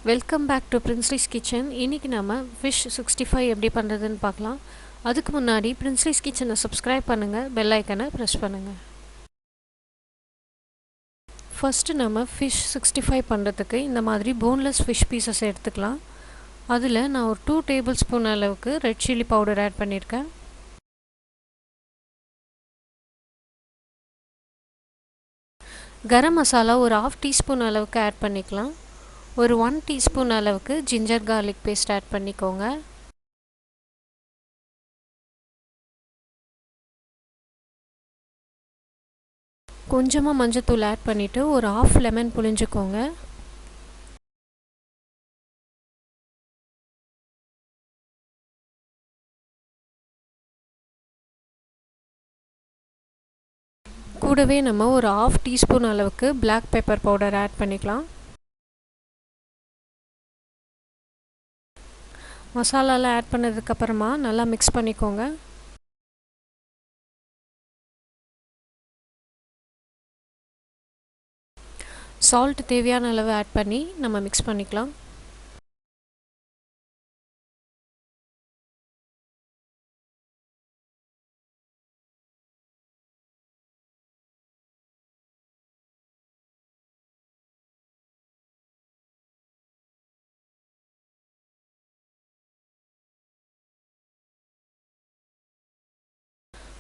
Welcome back to பிரின்ஸ்லிஸ் kitchen. இன்றைக்கி நம்ம ஃபிஷ் 65 எப்படி பண்ணுறதுன்னு பார்க்கலாம். அதுக்கு முன்னாடி பிரின்ஸ்லிஸ் கிச்சனை சப்ஸ்கிரைப் பண்ணுங்கள், பெல் ஐக்கனை ப்ரெஸ் பண்ணுங்கள். ஃபஸ்ட்டு நம்ம ஃபிஷ் 65 பண்ணுறதுக்கு இந்த மாதிரி போன்லெஸ் ஃபிஷ் பீசஸ் எடுத்துக்கலாம். அதில் நான் ஒரு 2 டேபிள் ஸ்பூன் அளவுக்கு ரெட் சில்லி பவுடர் ஆட் பண்ணியிருக்கேன். கரம் மசாலா ஒரு 1/2 டீஸ்பூன் அளவுக்கு ஆட் பண்ணிக்கலாம். ஒரு 1 டீஸ்பூன் அளவுக்கு ஜிஞ்சர் கார்லிக் பேஸ்ட் ஆட் பண்ணிக்கோங்க. கொஞ்சமாக மஞ்சத்தூள் ஆட் பண்ணிவிட்டு ஒரு 1/2 லெமன் புழிஞ்சுக்கோங்க. கூடவே நம்ம ஒரு 1/2 டீஸ்பூன் அளவுக்கு பிளாக் பெப்பர் பவுடர் ஆட் பண்ணிக்கலாம். மசாலாலாம் ஆட் பண்ணதுக்கப்புறமா நல்லா மிக்ஸ் பண்ணிக்கோங்க. சால்ட் தேவையான அளவு ஆட் பண்ணி நம்ம மிக்ஸ் பண்ணிக்கலாம்.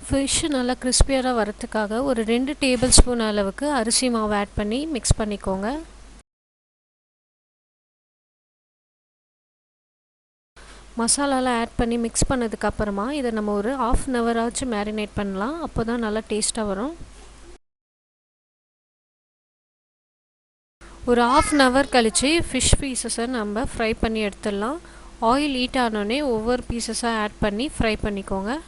ஃபிஷ்ஷு நல்லா கிறிஸ்பியாக வரத்துக்காக ஒரு 2 டேபிள் ஸ்பூன் அளவுக்கு அரிசி மாவு ஆட் பண்ணி மிக்ஸ் பண்ணிக்கோங்க. மசாலாலாம் ஆட் பண்ணி மிக்ஸ் பண்ணதுக்கப்புறமா இதை நம்ம ஒரு 1/2 hour ஆச்சு மேரினேட் பண்ணலாம். அப்போ தான் நல்லா டேஸ்ட்டாக வரும். ஒரு 1/2 hour கழித்து ஃபிஷ் பீசஸை நம்ம ஃப்ரை பண்ணி எடுத்துடலாம். ஆயில் ஹீட் ஆனோடனே ஒவ்வொரு பீசஸாக ஆட் பண்ணி ஃப்ரை பண்ணிக்கோங்க.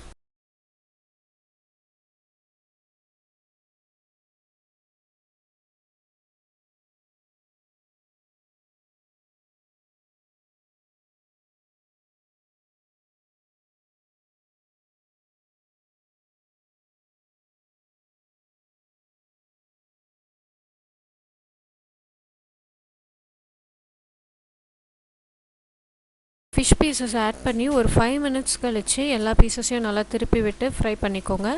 ஃபிஷ் பீசஸ் ஆட் பண்ணி ஒரு 5 minutes கழித்து எல்லா பீசஸையும் நல்லா திருப்பி விட்டு ஃப்ரை பண்ணிக்கோங்க.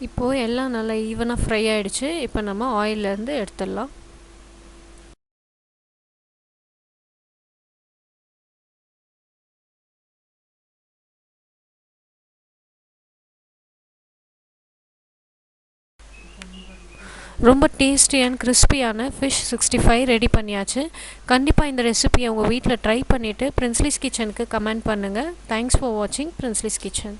இப்போது எல்லாம் நல்லா ஈவனாக ஃப்ரை ஆகிடுச்சு. இப்போ நம்ம ஆயிலேருந்து எடுத்துடலாம். ரொம்ப டேஸ்டியான கிறிஸ்பியான ஃபிஷ் 65 ரெடி பண்ணியாச்சு. கண்டிப்பாக இந்த ரெசிபியை உங்கள் வீட்டில் ட்ரை பண்ணிவிட்டு பிரின்ஸ்லிஸ் கிச்சனுக்கு கமெண்ட் பண்ணுங்கள். தேங்க்ஸ் ஃபார் வாட்சிங் பிரின்ஸ்லிஸ் கிச்சன்.